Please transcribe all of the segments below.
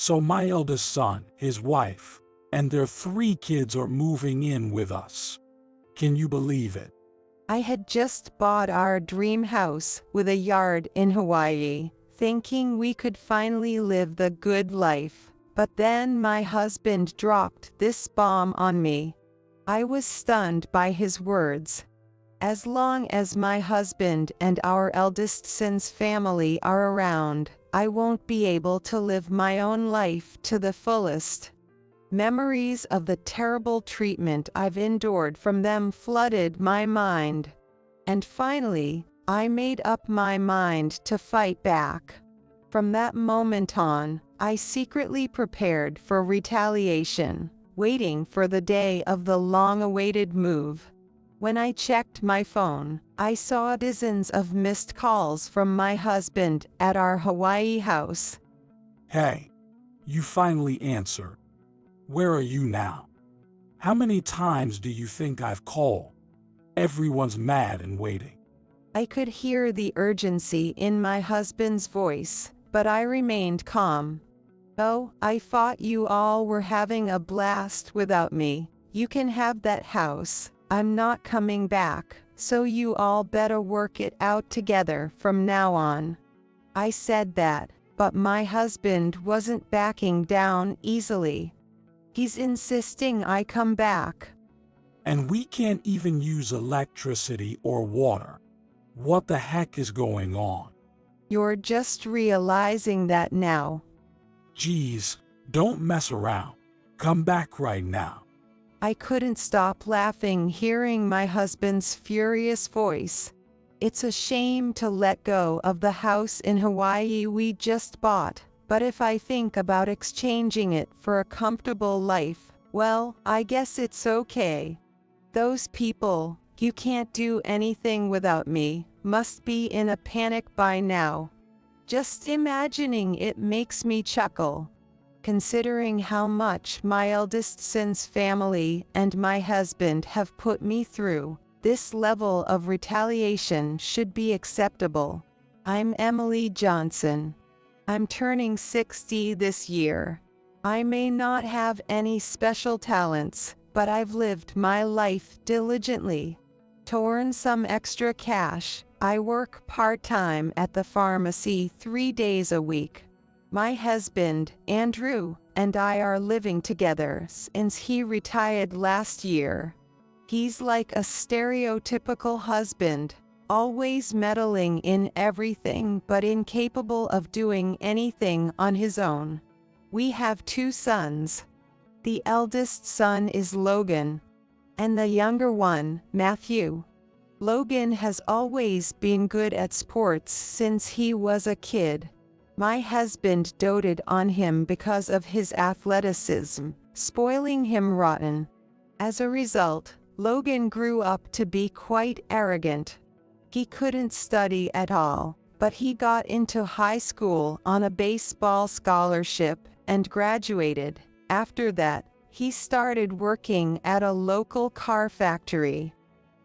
So my eldest son, his wife, and their 3 kids are moving in with us. Can you believe it? I had just bought our dream house with a yard in Hawaii, thinking we could finally live the good life. But then my husband dropped this bomb on me. I was stunned by his words. As long as my husband and our eldest son's family are around, I won't be able to live my own life to the fullest. Memories of the terrible treatment I've endured from them flooded my mind. And finally, I made up my mind to fight back. From that moment on, I secretly prepared for retaliation, waiting for the day of the long-awaited move. When I checked my phone, I saw dozens of missed calls from my husband at our Hawaii house. Hey, you finally answered. Where are you now? How many times do you think I've called? Everyone's mad and waiting. I could hear the urgency in my husband's voice, but I remained calm. Oh, I thought you all were having a blast without me. You can have that house. I'm not coming back, so you all better work it out together from now on. I said that, but my husband wasn't backing down easily. He's insisting I come back. And we can't even use electricity or water. What the heck is going on? You're just realizing that now. Geez, don't mess around. Come back right now. I couldn't stop laughing hearing my husband's furious voice. It's a shame to let go of the house in Hawaii we just bought, but if I think about exchanging it for a comfortable life, well, I guess it's okay. Those people, you can't do anything without me, must be in a panic by now. Just imagining it makes me chuckle. Considering how much my eldest son's family and my husband have put me through, this level of retaliation should be acceptable. I'm Emily Johnson. I'm turning 60 this year. I may not have any special talents, but I've lived my life diligently. To earn some extra cash, I work part-time at the pharmacy 3 days a week. My husband, Andrew, and I are living together since he retired last year. He's like a stereotypical husband, always meddling in everything but incapable of doing anything on his own. We have 2 sons. The eldest son is Logan, and the younger one, Matthew. Logan has always been good at sports since he was a kid. My husband doted on him because of his athleticism, spoiling him rotten. As a result, Logan grew up to be quite arrogant. He couldn't study at all, but he got into high school on a baseball scholarship and graduated. After that, he started working at a local car factory.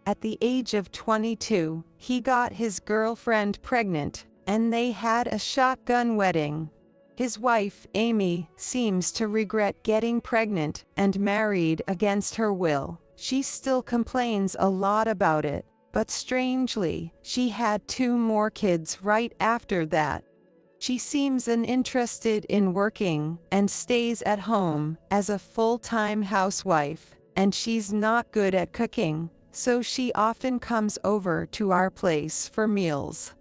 At the age of 22, he got his girlfriend pregnant, and they had a shotgun wedding. His wife, Amy, seems to regret getting pregnant and married against her will. She still complains a lot about it, but strangely, she had 2 more kids right after that. She seems uninterested in working and stays at home as a full-time housewife, and she's not good at cooking, so she often comes over to our place for meals.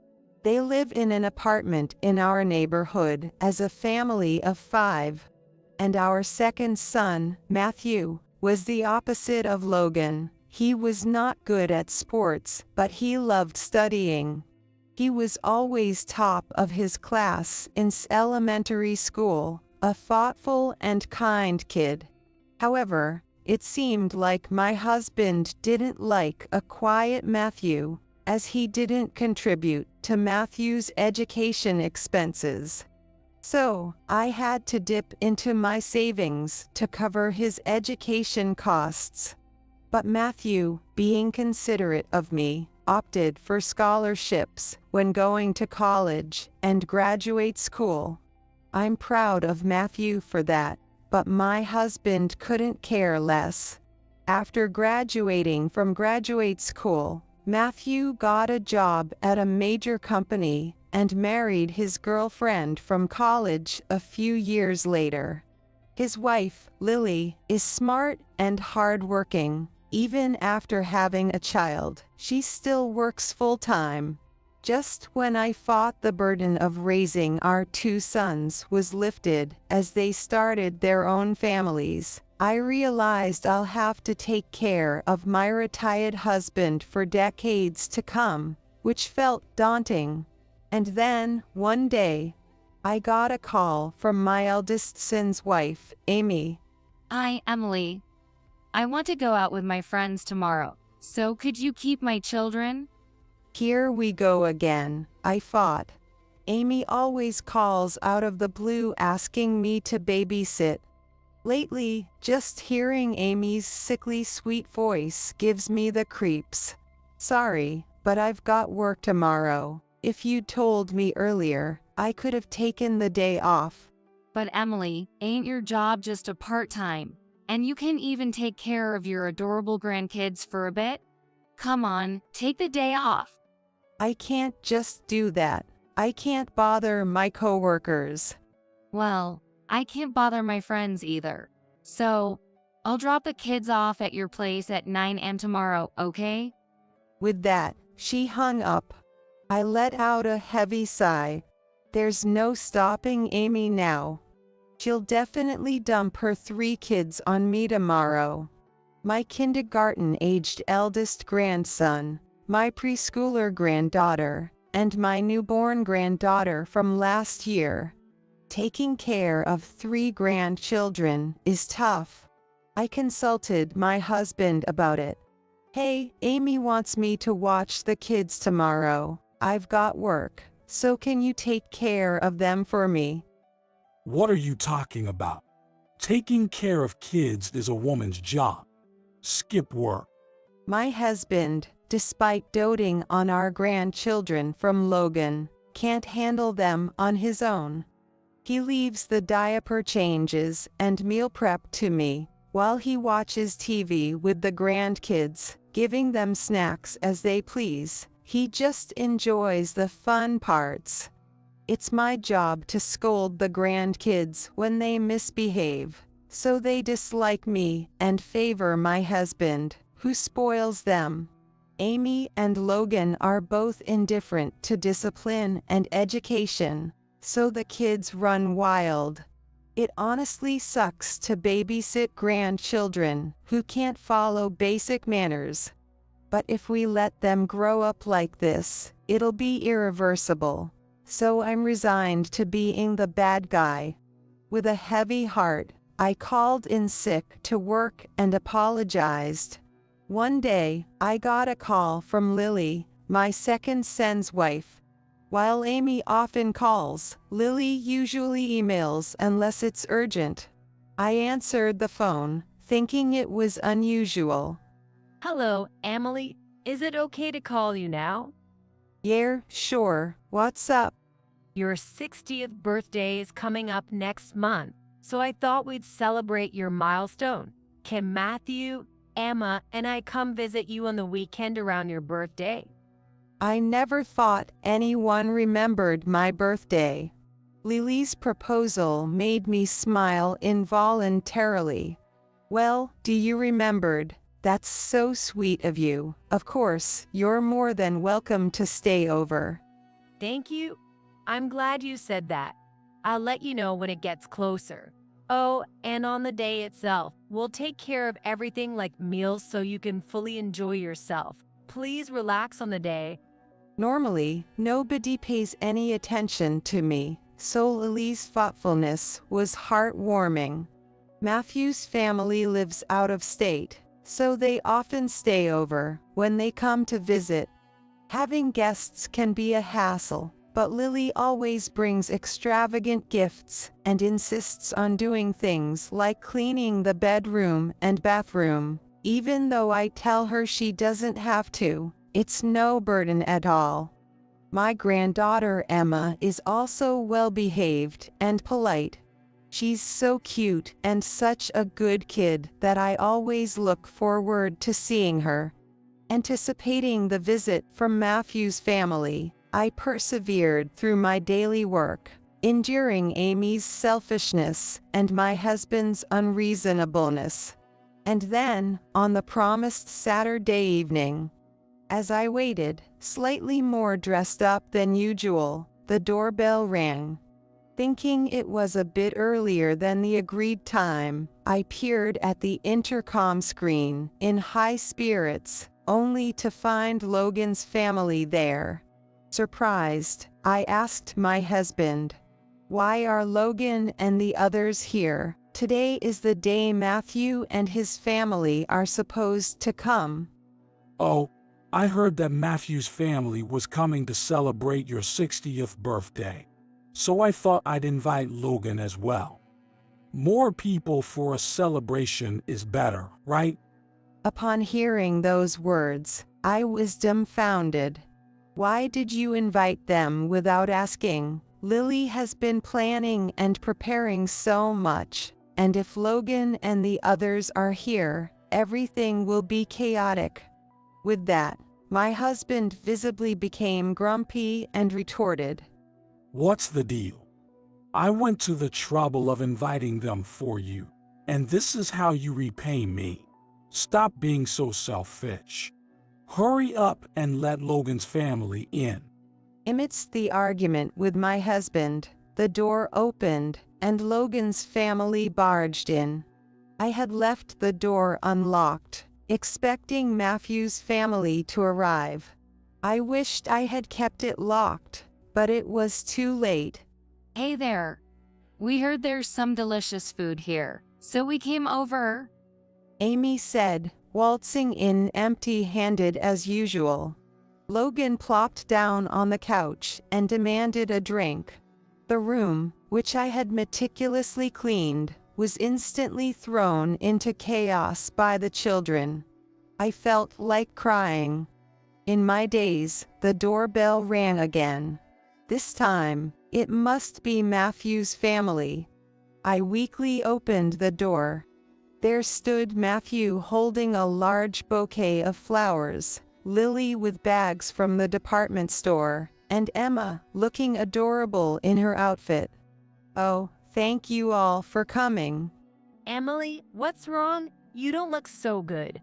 They live in an apartment in our neighborhood as a family of 5. And our second son, Matthew, was the opposite of Logan. He was not good at sports, but he loved studying. He was always top of his class in elementary school, a thoughtful and kind kid. However, it seemed like my husband didn't like a quiet Matthew, as he didn't contribute to Matthew's education expenses. So, I had to dip into my savings to cover his education costs. But Matthew, being considerate of me, opted for scholarships when going to college and graduate school. I'm proud of Matthew for that, but my husband couldn't care less. After graduating from graduate school, Matthew got a job at a major company and married his girlfriend from college a few years later. His wife, Lily, is smart and hardworking. Even after having a child, she still works full-time. Just when I thought the burden of raising our 2 sons was lifted as they started their own families, I realized I'll have to take care of my retired husband for decades to come, which felt daunting. And then, one day, I got a call from my eldest son's wife, Amy. Hi, Emily. I want to go out with my friends tomorrow, so could you keep my children? Here we go again, I thought. Amy always calls out of the blue asking me to babysit. Lately, just hearing Amy's sickly sweet voice gives me the creeps. Sorry, but I've got work tomorrow. If you'd told me earlier, I could have taken the day off. But Emily, ain't your job just a part-time? And you can even take care of your adorable grandkids for a bit? Come on, take the day off. I can't just do that. I can't bother my coworkers. Well, I can't bother my friends either. So, I'll drop the kids off at your place at 9 a.m. tomorrow, okay? With that, she hung up. I let out a heavy sigh. There's no stopping Amy now. She'll definitely dump her 3 kids on me tomorrow. My kindergarten-aged eldest grandson, my preschooler granddaughter, and my newborn granddaughter from last year. Taking care of 3 grandchildren is tough. I consulted my husband about it. Hey, Amy wants me to watch the kids tomorrow. I've got work, so can you take care of them for me? What are you talking about? Taking care of kids is a woman's job. Skip work. My husband, despite doting on our grandchildren from Logan, can't handle them on his own. He leaves the diaper changes and meal prep to me, while he watches TV with the grandkids, giving them snacks as they please. He just enjoys the fun parts. It's my job to scold the grandkids when they misbehave, so they dislike me and favor my husband, who spoils them. Amy and Logan are both indifferent to discipline and education, so the kids run wild. It honestly sucks to babysit grandchildren who can't follow basic manners. But if we let them grow up like this, it'll be irreversible. So I'm resigned to being the bad guy. With a heavy heart, I called in sick to work and apologized. One day, I got a call from Lily, my second son's wife. While Amy often calls, Lily usually emails unless it's urgent. I answered the phone, thinking it was unusual. Hello, Emily. Is it okay to call you now? Yeah, sure. What's up? Your 60th birthday is coming up next month, so I thought we'd celebrate your milestone. Can Matthew, Emma, and I come visit you on the weekend around your birthday? I never thought anyone remembered my birthday. Lily's proposal made me smile involuntarily. Well, do you remembered? That's so sweet of you. Of course, you're more than welcome to stay over. Thank you. I'm glad you said that. I'll let you know when it gets closer. Oh, and on the day itself, we'll take care of everything like meals so you can fully enjoy yourself. Please relax on the day. Normally, nobody pays any attention to me, so Lily's thoughtfulness was heartwarming. Matthew's family lives out of state, so they often stay over when they come to visit. Having guests can be a hassle, but Lily always brings extravagant gifts and insists on doing things like cleaning the bedroom and bathroom. Even though I tell her she doesn't have to, it's no burden at all. My granddaughter Emma is also well-behaved and polite. She's so cute and such a good kid that I always look forward to seeing her. Anticipating the visit from Matthew's family, I persevered through my daily work, enduring Amy's selfishness and my husband's unreasonableness. And then, on the promised Saturday evening, as I waited, slightly more dressed up than usual, the doorbell rang. Thinking it was a bit earlier than the agreed time, I peered at the intercom screen in high spirits, only to find Logan's family there. Surprised, I asked my husband, "Why are Logan and the others here? Today is the day Matthew and his family are supposed to come." Oh, I heard that Matthew's family was coming to celebrate your 60th birthday, so I thought I'd invite Logan as well. More people for a celebration is better, right? Upon hearing those words, I was dumbfounded. Why did you invite them without asking? Lily has been planning and preparing so much, and if Logan and the others are here, everything will be chaotic. With that, my husband visibly became grumpy and retorted, What's the deal? I went to the trouble of inviting them for you, and this is how you repay me. Stop being so selfish. Hurry up and let Logan's family in. Amidst the argument with my husband, the door opened and Logan's family barged in. I had left the door unlocked, expecting Matthew's family to arrive. I wished I had kept it locked, but it was too late. Hey there. We heard there's some delicious food here, so we came over. Amy said, waltzing in empty-handed as usual. Logan plopped down on the couch and demanded a drink. The room, which I had meticulously cleaned, was instantly thrown into chaos by the children. I felt like crying. In my daze, the doorbell rang again. This time, it must be Matthew's family. I weakly opened the door. There stood Matthew holding a large bouquet of flowers, Lily with bags from the department store, and Emma looking adorable in her outfit. "Oh, thank you all for coming." Emily, what's wrong? You don't look so good.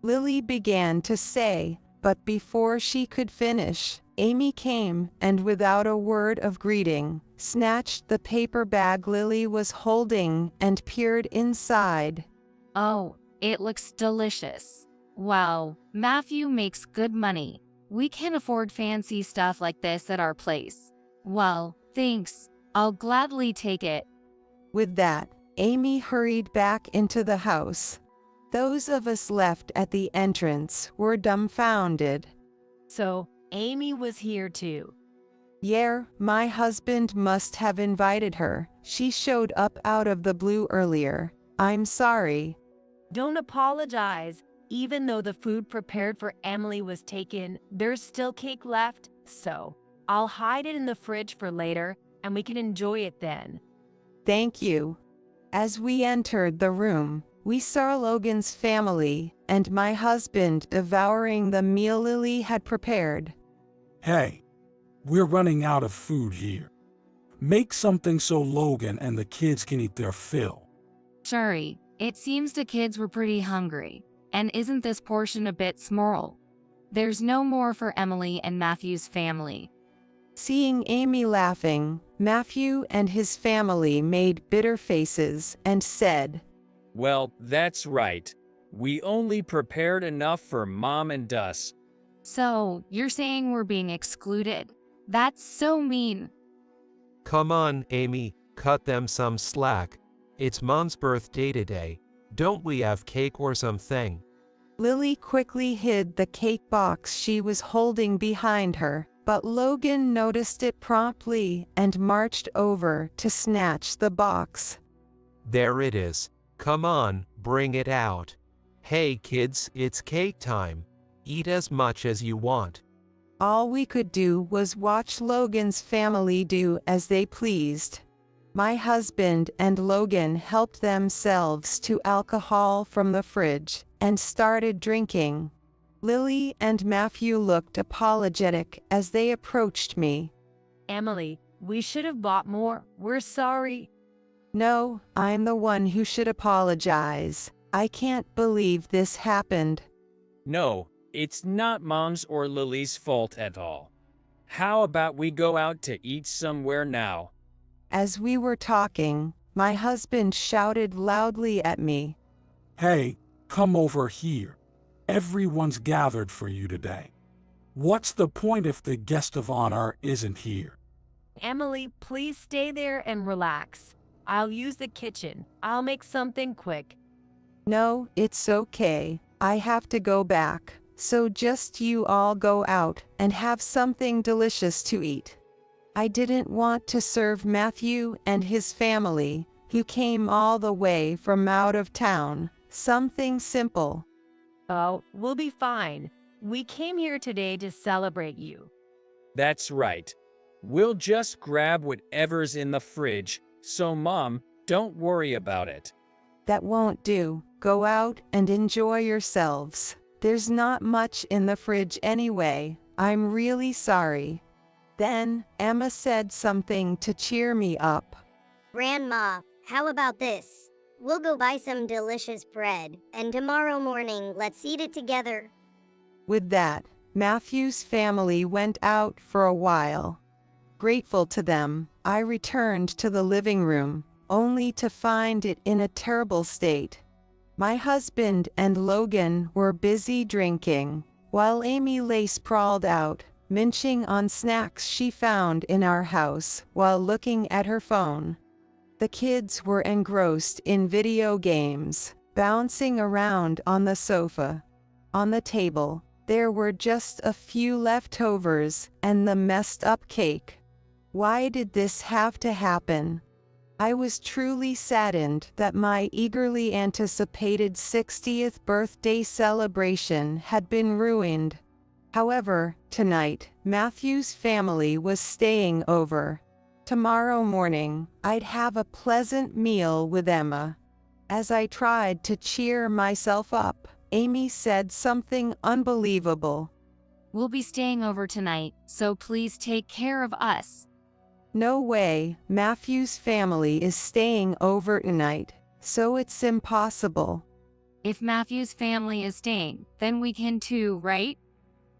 Lily began to say, but before she could finish, Amy came and without a word of greeting, snatched the paper bag Lily was holding and peered inside. Oh, it looks delicious. Wow, Matthew makes good money. We can't afford fancy stuff like this at our place. Well, thanks. I'll gladly take it. With that, Amy hurried back into the house. Those of us left at the entrance were dumbfounded. So, Amy was here too. Yeah, my husband must have invited her. She showed up out of the blue earlier. I'm sorry. Don't apologize. Even though the food prepared for Emily was taken, there's still cake left, so I'll hide it in the fridge for later, and we can enjoy it then. Thank you. As we entered the room, we saw Logan's family and my husband devouring the meal Lily had prepared. Hey, we're running out of food here. Make something so Logan and the kids can eat their fill. Sorry, it seems the kids were pretty hungry. And isn't this portion a bit small? There's no more for Emily and Matthew's family. Seeing Amy laughing, Matthew and his family made bitter faces and said, Well, that's right. We only prepared enough for Mom and us. So, you're saying we're being excluded? That's so mean. Come on, Amy, cut them some slack. It's Mom's birthday today. Don't we have cake or something? Lily quickly hid the cake box she was holding behind her, but Logan noticed it promptly and marched over to snatch the box. There it is. Come on, bring it out. Hey kids, it's cake time. Eat as much as you want. All we could do was watch Logan's family do as they pleased. My husband and Logan helped themselves to alcohol from the fridge and started drinking. Lily and Matthew looked apologetic as they approached me. Emily, we should have bought more. We're sorry. No, I'm the one who should apologize. I can't believe this happened. No, it's not Mom's or Lily's fault at all. How about we go out to eat somewhere now? As we were talking, my husband shouted loudly at me. Hey, come over here. Everyone's gathered for you today. What's the point if the guest of honor isn't here? Emily, please stay there and relax. I'll use the kitchen. I'll make something quick. No, it's okay. I have to go back, so just you all go out and have something delicious to eat. I didn't want to serve Matthew and his family, who came all the way from out of town, something simple. Oh, we'll be fine. We came here today to celebrate you. That's right. We'll just grab whatever's in the fridge, so Mom, don't worry about it. That won't do. Go out and enjoy yourselves. There's not much in the fridge anyway. I'm really sorry. Then, Emma said something to cheer me up. Grandma, how about this? We'll go buy some delicious bread, and tomorrow morning let's eat it together. With that, Matthew's family went out for a while. Grateful to them, I returned to the living room, only to find it in a terrible state. My husband and Logan were busy drinking, while Amy lay sprawled out, munching on snacks she found in our house while looking at her phone. The kids were engrossed in video games, bouncing around on the sofa. On the table, there were just a few leftovers and the messed up cake. Why did this have to happen? I was truly saddened that my eagerly anticipated 60th birthday celebration had been ruined. However, tonight, Matthew's family was staying over. Tomorrow morning, I'd have a pleasant meal with Emma. As I tried to cheer myself up, Amy said something unbelievable. We'll be staying over tonight, so please take care of us. No way, Matthew's family is staying over tonight, so it's impossible. If Matthew's family is staying, then we can too, right?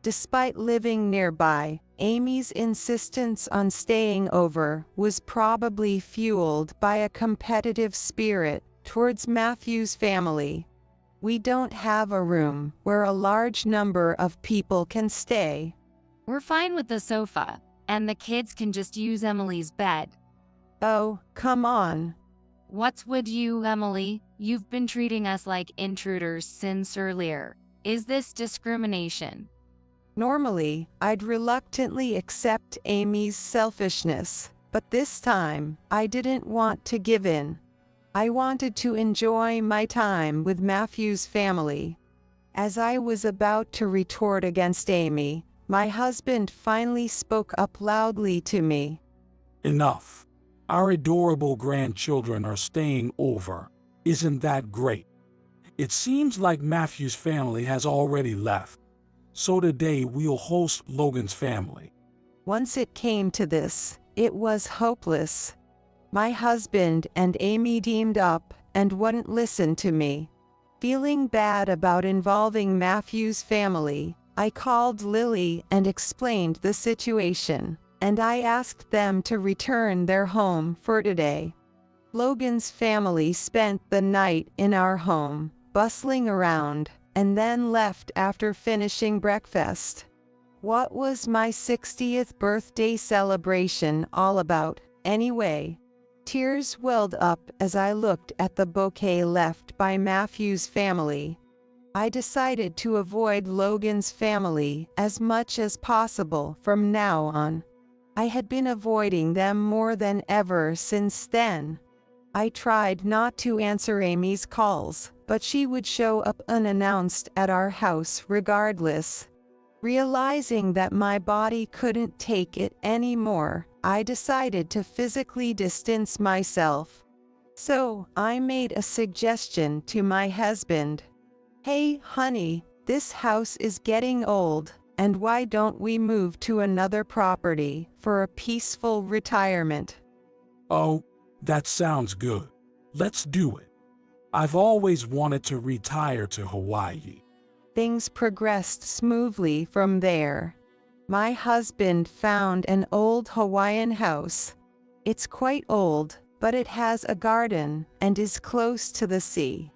Despite living nearby, Amy's insistence on staying over was probably fueled by a competitive spirit towards Matthew's family. We don't have a room where a large number of people can stay. We're fine with the sofa, and the kids can just use Emily's bed. Oh, come on. What's with you, Emily? You've been treating us like intruders since earlier. Is this discrimination? Normally, I'd reluctantly accept Amy's selfishness, but this time, I didn't want to give in. I wanted to enjoy my time with Matthew's family. As I was about to retort against Amy, my husband finally spoke up loudly to me. Enough. Our adorable grandchildren are staying over. Isn't that great? It seems like Matthew's family has already left. So today we'll host Logan's family. Once it came to this, it was hopeless. My husband and Amy teamed up and wouldn't listen to me. Feeling bad about involving Matthew's family, I called Lily and explained the situation, and I asked them to return their home for today. Logan's family spent the night in our home, bustling around, and then left after finishing breakfast. What was my 60th birthday celebration all about, anyway? Tears welled up as I looked at the bouquet left by Matthew's family. I decided to avoid Logan's family as much as possible from now on. I had been avoiding them more than ever since then. I tried not to answer Amy's calls, but she would show up unannounced at our house regardless. Realizing that my body couldn't take it anymore, I decided to physically distance myself. So, I made a suggestion to my husband. Hey, honey, this house is getting old, and why don't we move to another property for a peaceful retirement? Oh, that sounds good. Let's do it. I've always wanted to retire to Hawaii. Things progressed smoothly from there. My husband found an old Hawaiian house. It's quite old, but it has a garden and is close to the sea.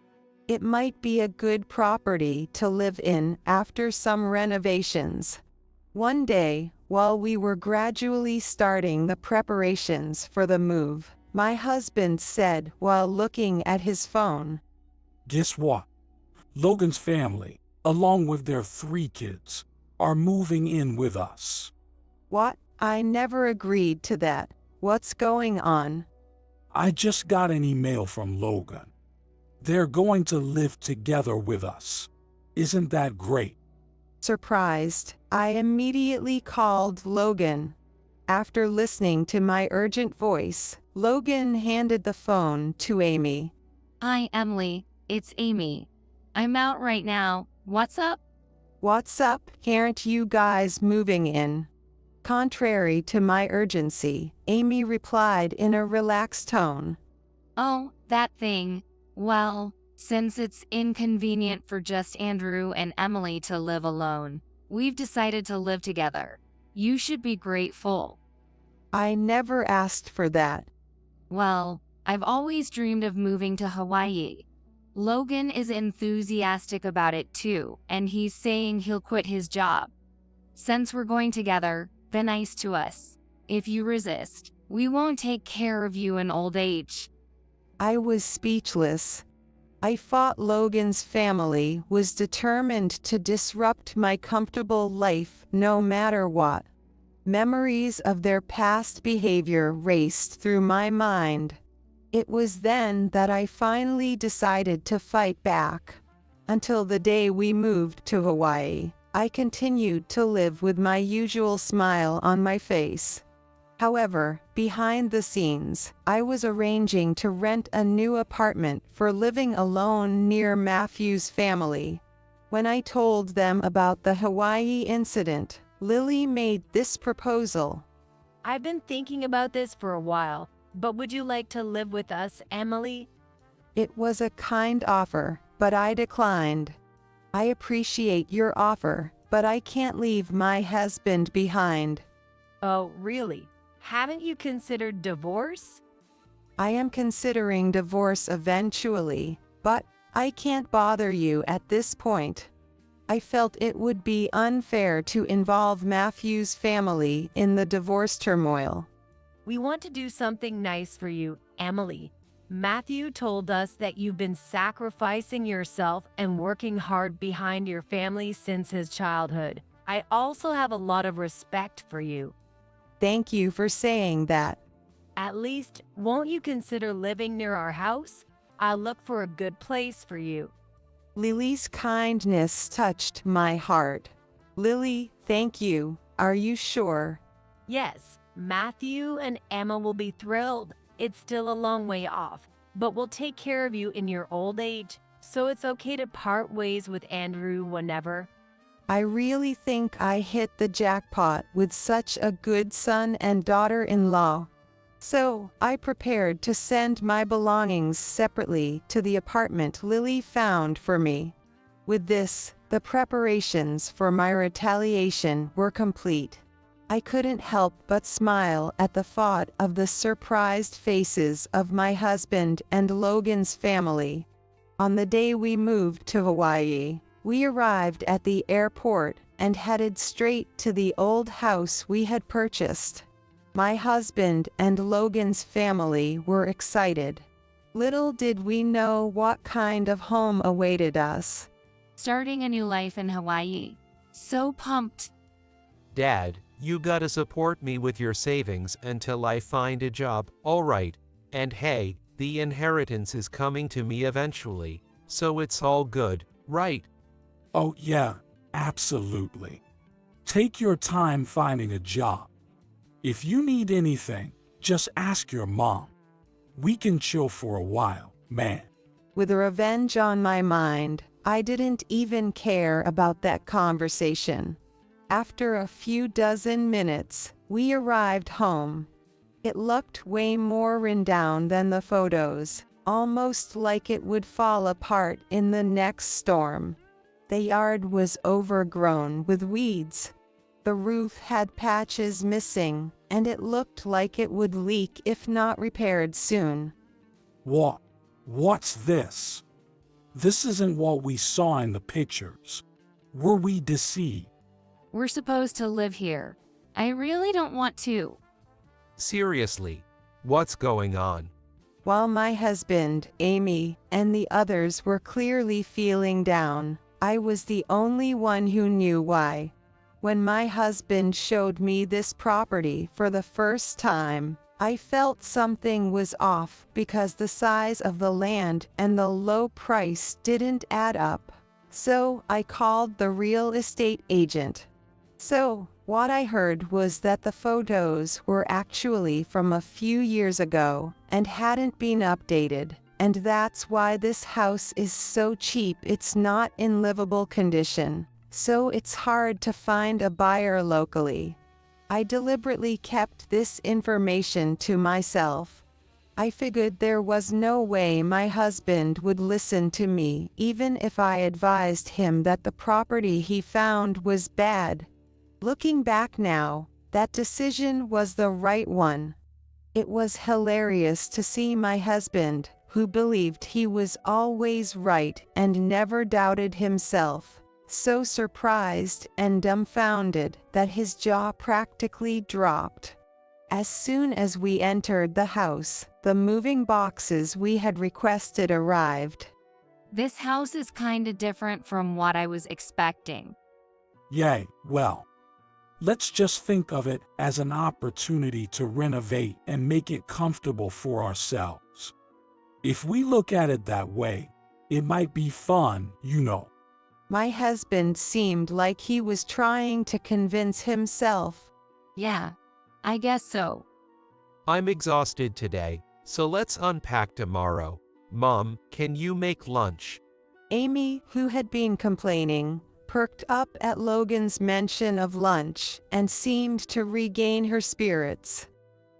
It might be a good property to live in after some renovations. One day, while we were gradually starting the preparations for the move, my husband said while looking at his phone, Guess what? Logan's family, along with their 3 kids, are moving in with us. "What? I never agreed to that. What's going on?" I just got an email from Logan. They're going to live together with us. Isn't that great? Surprised, I immediately called Logan. After listening to my urgent voice, Logan handed the phone to Amy. Hi, Emily. It's Amy. I'm out right now. What's up? "What's up? Aren't you guys moving in?" Contrary to my urgency, Amy replied in a relaxed tone. Oh, that thing. Well, since it's inconvenient for just Andrew and Emily to live alone, we've decided to live together. You should be grateful. I never asked for that. Well, I've always dreamed of moving to Hawaii. Logan is enthusiastic about it too, and he's saying he'll quit his job. Since we're going together, be nice to us. If you resist, we won't take care of you in old age. I was speechless. I thought Logan's family was determined to disrupt my comfortable life no matter what. Memories of their past behavior raced through my mind. It was then that I finally decided to fight back. Until the day we moved to Hawaii, I continued to live with my usual smile on my face. However, behind the scenes, I was arranging to rent a new apartment for living alone near Matthew's family. When I told them about the Hawaii incident, Lily made this proposal. I've been thinking about this for a while, but would you like to live with us, Emily? It was a kind offer, but I declined. I appreciate your offer, but I can't leave my husband behind. Oh, really? Haven't you considered divorce? I am considering divorce eventually, but I can't bother you at this point. I felt it would be unfair to involve Matthew's family in the divorce turmoil. We want to do something nice for you, Emily. Matthew told us that you've been sacrificing yourself and working hard behind your family since his childhood. I also have a lot of respect for you. Thank you for saying that. At least, won't you consider living near our house? I'll look for a good place for you. Lily's kindness touched my heart. Lily, thank you. Are you sure? Yes, Matthew and Emma will be thrilled. It's still a long way off, but we'll take care of you in your old age, so it's okay to part ways with Andrew whenever. I really think I hit the jackpot with such a good son and daughter-in-law. So, I prepared to send my belongings separately to the apartment Lily found for me. With this, the preparations for my retaliation were complete. I couldn't help but smile at the thought of the surprised faces of my husband and Logan's family. On the day we moved to Hawaii, we arrived at the airport and headed straight to the old house we had purchased. My husband and Logan's family were excited. Little did we know what kind of home awaited us. Starting a new life in Hawaii. So pumped. Dad, you gotta support me with your savings until I find a job, alright? And hey, the inheritance is coming to me eventually, so it's all good, right? Oh yeah, absolutely. Take your time finding a job. If you need anything, just ask your mom. We can chill for a while, man. With revenge on my mind, I didn't even care about that conversation. After a few dozen minutes, we arrived home. It looked way more rundown than the photos, almost like it would fall apart in the next storm. The yard was overgrown with weeds. The roof had patches missing, and it looked like it would leak if not repaired soon. What's this? This isn't what we saw in the pictures. Were we deceived? We're supposed to live here. I really don't want to. Seriously, what's going on? While my husband, Amy, and the others were clearly feeling down, I was the only one who knew why. When my husband showed me this property for the first time, I felt something was off because the size of the land and the low price didn't add up. So I called the real estate agent. So what I heard was that the photos were actually from a few years ago and hadn't been updated, and that's why this house is so cheap. It's not in livable condition, so it's hard to find a buyer locally. I deliberately kept this information to myself. I figured there was no way my husband would listen to me even if I advised him that the property he found was bad. Looking back now, that decision was the right one. It was hilarious to see my husband, who believed he was always right and never doubted himself, so surprised and dumbfounded that his jaw practically dropped. As soon as we entered the house, the moving boxes we had requested arrived. This house is kinda different from what I was expecting. Yay, well. Let's just think of it as an opportunity to renovate and make it comfortable for ourselves. If we look at it that way, it might be fun, you know. My husband seemed like he was trying to convince himself. Yeah, I guess so. I'm exhausted today, so let's unpack tomorrow. Mom, can you make lunch? Amy, who had been complaining, perked up at Logan's mention of lunch and seemed to regain her spirits.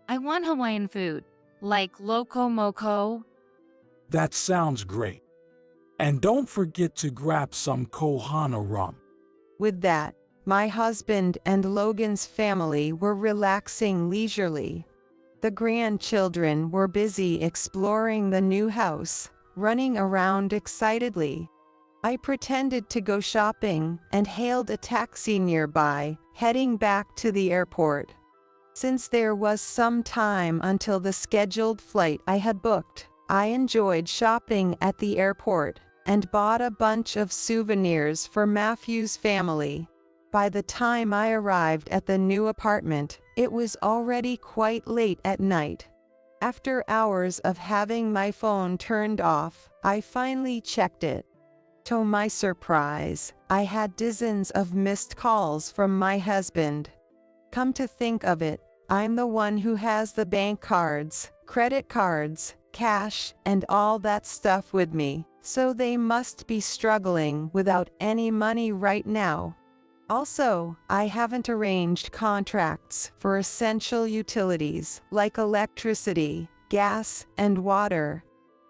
I want Hawaiian food, like loco moco. That sounds great. And don't forget to grab some Kohana rum. With that, my husband and Logan's family were relaxing leisurely. The grandchildren were busy exploring the new house, running around excitedly. I pretended to go shopping and hailed a taxi nearby, heading back to the airport. Since there was some time until the scheduled flight I had booked, I enjoyed shopping at the airport and bought a bunch of souvenirs for Matthew's family. By the time I arrived at the new apartment, it was already quite late at night. After hours of having my phone turned off, I finally checked it. To my surprise, I had dozens of missed calls from my husband. Come to think of it, I'm the one who has the bank cards, credit cards, cash, and all that stuff with me, so they must be struggling without any money right now. Also, I haven't arranged contracts for essential utilities like electricity, gas, and water.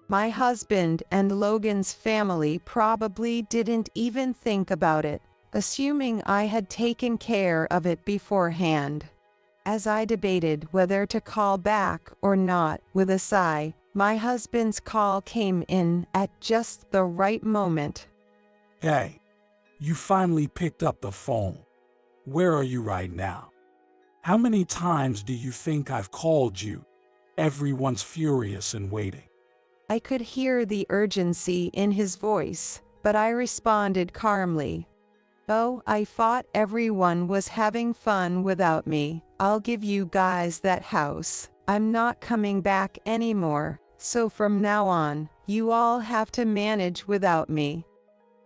My husband and Logan's family probably didn't even think about it, assuming I had taken care of it beforehand. As I debated whether to call back or not with a sigh, my husband's call came in at just the right moment. Hey, you finally picked up the phone. Where are you right now? How many times do you think I've called you? Everyone's furious and waiting. I could hear the urgency in his voice, but I responded calmly. Oh, I thought everyone was having fun without me. I'll give you guys that house. I'm not coming back anymore, so from now on, you all have to manage without me.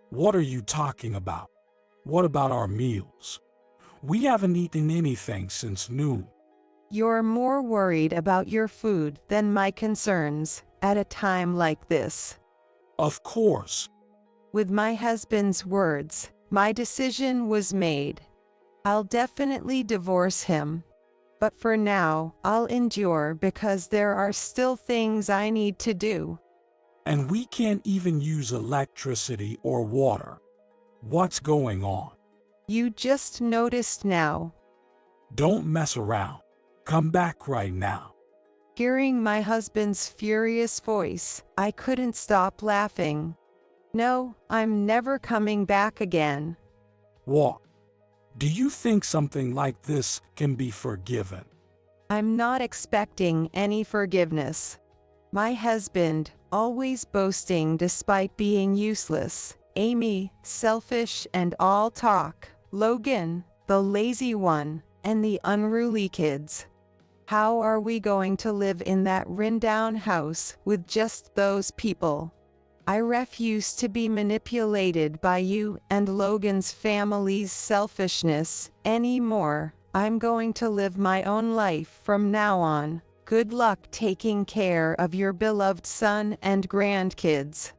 What are you talking about? What about our meals? We haven't eaten anything since noon. You're more worried about your food than my concerns at a time like this. Of course. With my husband's words, my decision was made. I'll definitely divorce him. But for now, I'll endure because there are still things I need to do. And we can't even use electricity or water. What's going on? You just noticed now. Don't mess around. Come back right now. Hearing my husband's furious voice, I couldn't stop laughing. No, I'm never coming back again. What? Do you think something like this can be forgiven? I'm not expecting any forgiveness. My husband, always boasting despite being useless. Amy, selfish and all talk. Logan, the lazy one, and the unruly kids. How are we going to live in that rundown house with just those people? I refuse to be manipulated by you and Logan's family's selfishness anymore. I'm going to live my own life from now on. Good luck taking care of your beloved son and grandkids.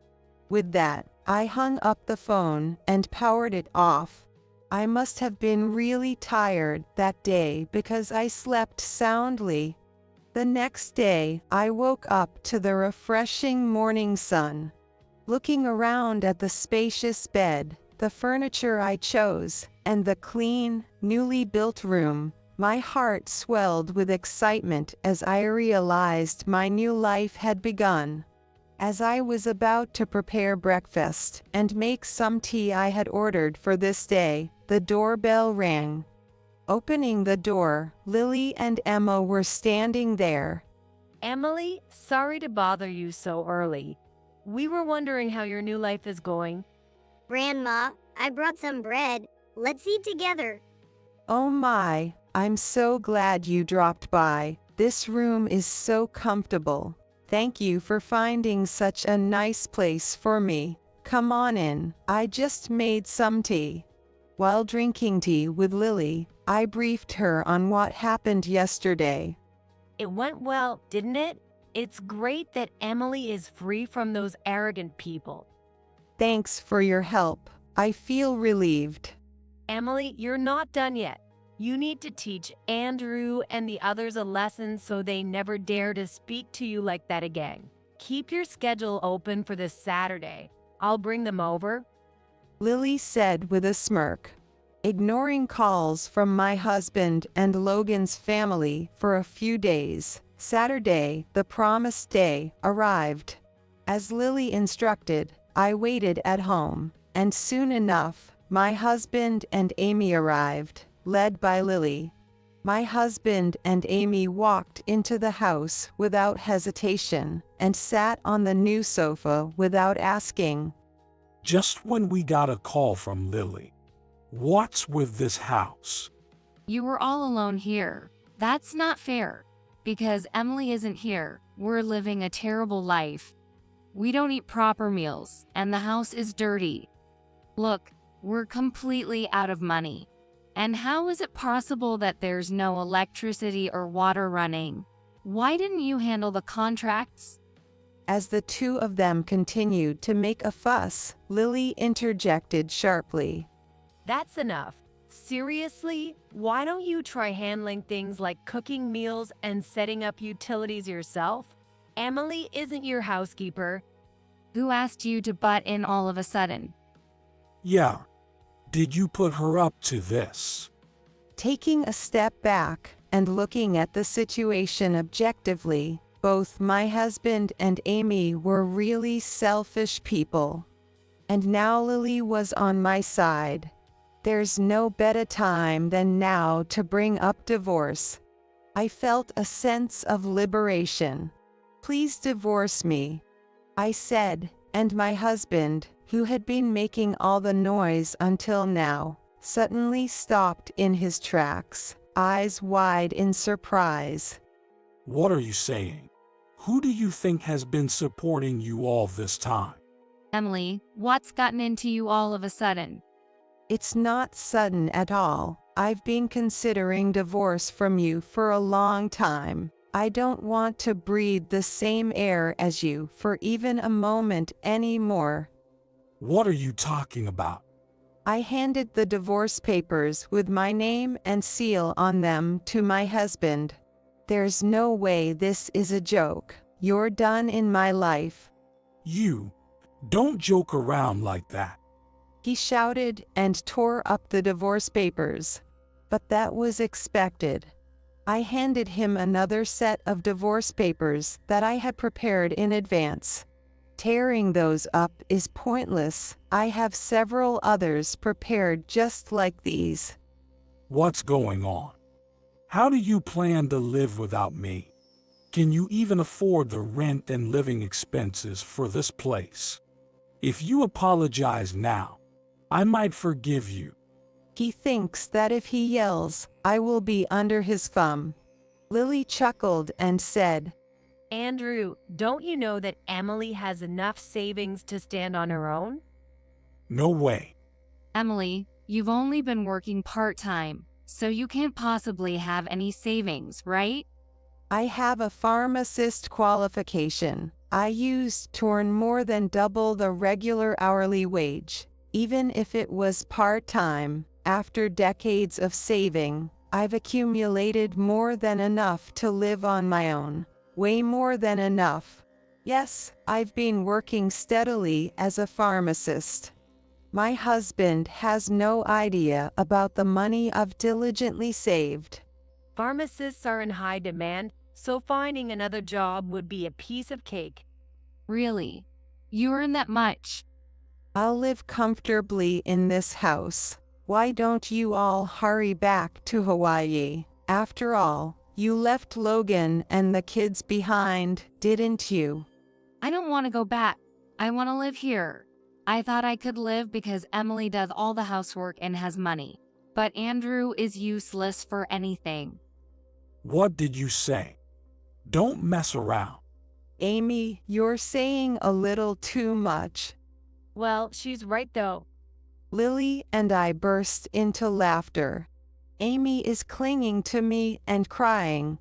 With that, I hung up the phone and powered it off. I must have been really tired that day because I slept soundly. The next day, I woke up to the refreshing morning sun. Looking around at the spacious bed, the furniture I chose, and the clean, newly built room, my heart swelled with excitement as I realized my new life had begun. As I was about to prepare breakfast and make some tea I had ordered for this day, the doorbell rang. Opening the door, Lily and Emma were standing there. Emily, sorry to bother you so early. We were wondering how your new life is going. Grandma, I brought some bread. Let's eat together. Oh my, I'm so glad you dropped by. This room is so comfortable. Thank you for finding such a nice place for me. Come on in, I just made some tea. While drinking tea with Lily, I briefed her on what happened yesterday. It went well, didn't it? It's great that Emily is free from those arrogant people. Thanks for your help. I feel relieved. Emily, you're not done yet. You need to teach Andrew and the others a lesson so they never dare to speak to you like that again. Keep your schedule open for this Saturday. I'll bring them over. Lily said with a smirk. Ignoring calls from my husband and Logan's family for a few days, Saturday, the promised day, arrived. As Lily instructed, I waited at home, and soon enough, my husband and Amy arrived, led by Lily. My husband and Amy walked into the house without hesitation and sat on the new sofa without asking. Just when we got a call from Lily. What's with this house? You were all alone here. That's not fair. Because Emily isn't here, we're living a terrible life. We don't eat proper meals, and the house is dirty. Look, we're completely out of money. And how is it possible that there's no electricity or water running? Why didn't you handle the contracts? As the two of them continued to make a fuss, Lily interjected sharply. That's enough. Seriously, why don't you try handling things like cooking meals and setting up utilities yourself? Emily isn't your housekeeper. Who asked you to butt in all of a sudden? Yeah. Did you put her up to this? Taking a step back and looking at the situation objectively, both my husband and Amy were really selfish people. And now Lily was on my side. There's no better time than now to bring up divorce. I felt a sense of liberation. Please divorce me, I said, and my husband, who had been making all the noise until now, suddenly stopped in his tracks, eyes wide in surprise. What are you saying? Who do you think has been supporting you all this time? Emily, what's gotten into you all of a sudden? It's not sudden at all. I've been considering divorce from you for a long time. I don't want to breathe the same air as you for even a moment anymore. What are you talking about? I handed the divorce papers with my name and seal on them to my husband. There's no way this is a joke. You're done in my life. You don't joke around like that. He shouted and tore up the divorce papers. But that was expected. I handed him another set of divorce papers that I had prepared in advance. Tearing those up is pointless. I have several others prepared just like these. What's going on? How do you plan to live without me? Can you even afford the rent and living expenses for this place? If you apologize now, I might forgive you. He thinks that if he yells, I will be under his thumb. Lily chuckled and said, Andrew, don't you know that Emily has enough savings to stand on her own? No way. Emily, you've only been working part-time, so you can't possibly have any savings, right? I have a pharmacist qualification. I used to earn more than double the regular hourly wage, even if it was part-time. After decades of saving, I've accumulated more than enough to live on my own. Way more than enough. Yes, I've been working steadily as a pharmacist. My husband has no idea about the money I've diligently saved. Pharmacists are in high demand, so finding another job would be a piece of cake. Really? You earn that much? I'll live comfortably in this house. Why don't you all hurry back to Hawaii? After all, you left Logan and the kids behind, didn't you? I don't want to go back. I want to live here. I thought I could live because Emily does all the housework and has money. But Andrew is useless for anything. What did you say? Don't mess around. Amy, you're saying a little too much. Well, she's right though. Lily and I burst into laughter. Amy is clinging to me and crying.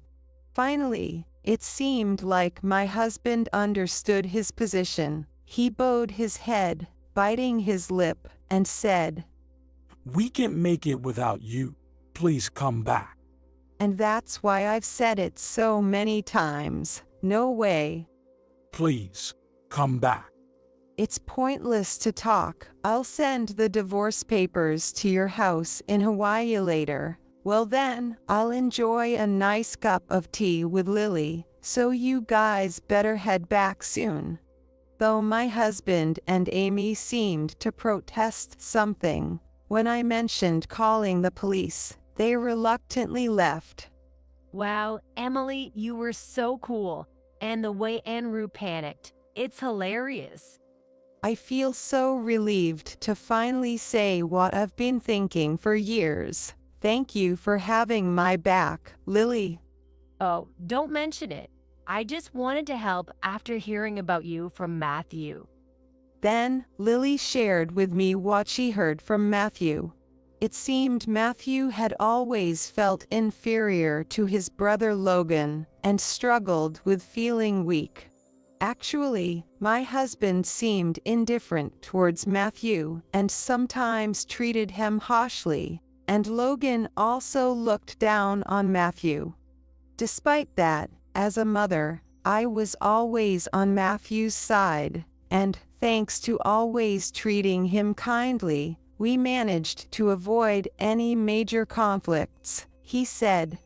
Finally, it seemed like my husband understood his position. He bowed his head, biting his lip, and said, We can't make it without you. Please come back. And that's why I've said it so many times. No way. Please, come back. It's pointless to talk. I'll send the divorce papers to your house in Hawaii later. Well then, I'll enjoy a nice cup of tea with Lily, so you guys better head back soon. Though my husband and Amy seemed to protest something, when I mentioned calling the police, they reluctantly left. Wow, Emily, you were so cool. And the way Andrew panicked, it's hilarious. I feel so relieved to finally say what I've been thinking for years. Thank you for having my back, Lily. Oh, don't mention it. I just wanted to help after hearing about you from Matthew. Then, Lily shared with me what she heard from Matthew. It seemed Matthew had always felt inferior to his brother Logan and struggled with feeling weak. Actually, my husband seemed indifferent towards Matthew and sometimes treated him harshly, and Logan also looked down on Matthew. Despite that, as a mother, I was always on Matthew's side, and thanks to always treating him kindly, we managed to avoid any major conflicts, he said.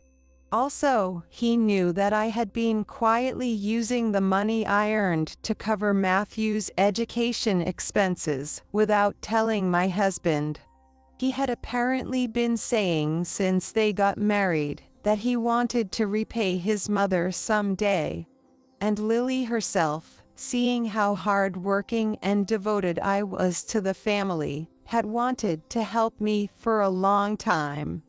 Also, he knew that I had been quietly using the money I earned to cover Matthew's education expenses without telling my husband. He had apparently been saying since they got married that he wanted to repay his mother someday. And Lily herself, seeing how hard-working and devoted I was to the family, had wanted to help me for a long time.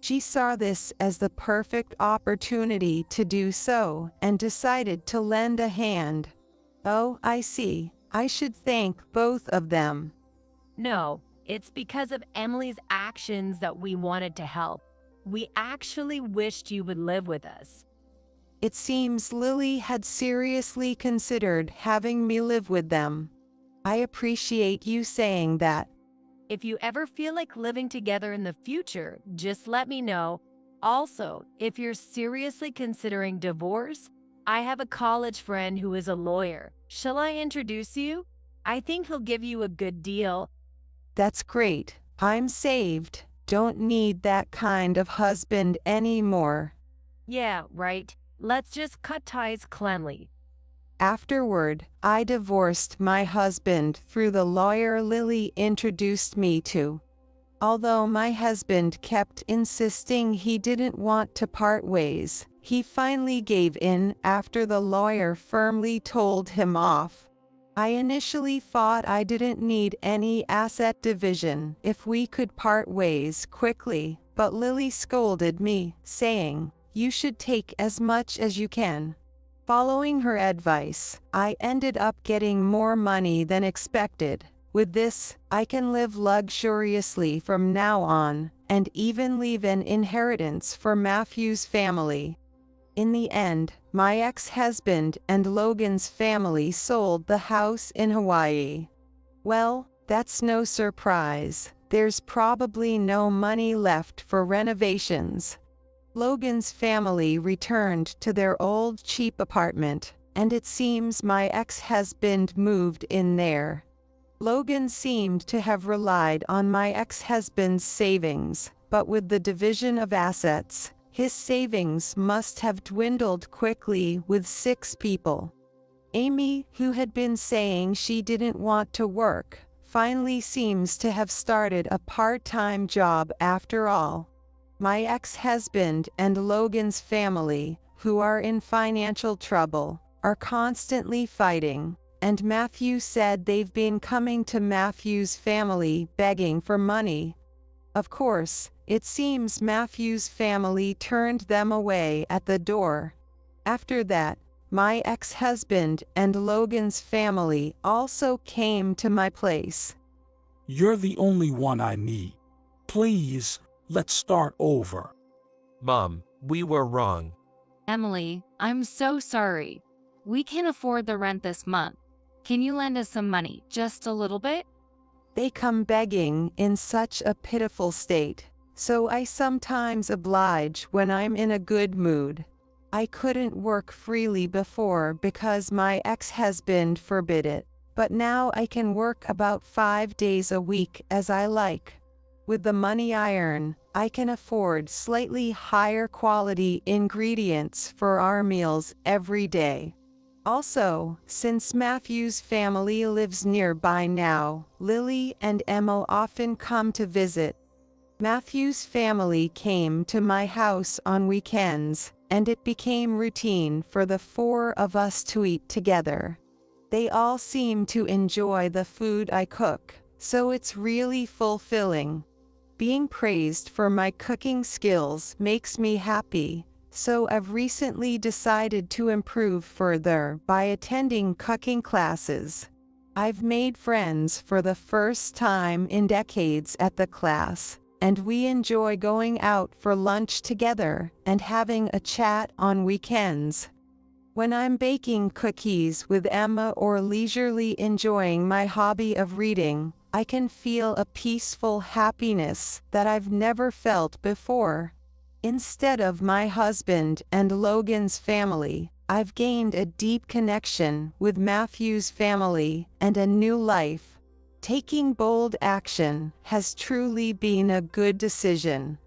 She saw this as the perfect opportunity to do so and decided to lend a hand. Oh, I see. I should thank both of them. No, It's because of Emily's actions that we wanted to help. We actually wished you would live with us. It seems Lily had seriously considered having me live with them. I appreciate you saying that. If you ever feel like living together in the future, just let me know. Also, if you're seriously considering divorce, I have a college friend who is a lawyer. Shall I introduce you? I think he'll give you a good deal. That's great. I'm saved. Don't need that kind of husband anymore. Yeah, right. Let's just cut ties cleanly. Afterward, I divorced my husband through the lawyer Lily introduced me to. Although my husband kept insisting he didn't want to part ways, he finally gave in after the lawyer firmly told him off. I initially thought I didn't need any asset division if we could part ways quickly, but Lily scolded me, saying, "You should take as much as you can." Following her advice, I ended up getting more money than expected. With this, I can live luxuriously from now on, and even leave an inheritance for Matthew's family. In the end, my ex-husband and Logan's family sold the house in Hawaii. Well, that's no surprise. There's probably no money left for renovations. Logan's family returned to their old cheap apartment, and it seems my ex-husband moved in there. Logan seemed to have relied on my ex-husband's savings, but with the division of assets, his savings must have dwindled quickly with 6 people. Amy, who had been saying she didn't want to work, finally seems to have started a part-time job after all. My ex-husband and Logan's family, who are in financial trouble, are constantly fighting, and Matthew said they've been coming to Matthew's family begging for money. Of course, it seems Matthew's family turned them away at the door. After that, my ex-husband and Logan's family also came to my place. You're the only one I need. Please, let's start over. Mom, we were wrong. Emily, I'm so sorry. We can't afford the rent this month. Can you lend us some money, just a little bit? They come begging in such a pitiful state, so I sometimes oblige when I'm in a good mood. I couldn't work freely before because my ex-husband forbid it, but now I can work about 5 days a week as I like. With the money I earn, I can afford slightly higher quality ingredients for our meals every day. Also, since Matthew's family lives nearby now, Lily and Emma often come to visit. Matthew's family came to my house on weekends, and it became routine for the 4 of us to eat together. They all seem to enjoy the food I cook, so it's really fulfilling. Being praised for my cooking skills makes me happy, so I've recently decided to improve further by attending cooking classes. I've made friends for the first time in decades at the class, and we enjoy going out for lunch together and having a chat on weekends. When I'm baking cookies with Emma or leisurely enjoying my hobby of reading, I can feel a peaceful happiness that I've never felt before. Instead of my husband and Logan's family, I've gained a deep connection with Matthew's family and a new life. Taking bold action has truly been a good decision.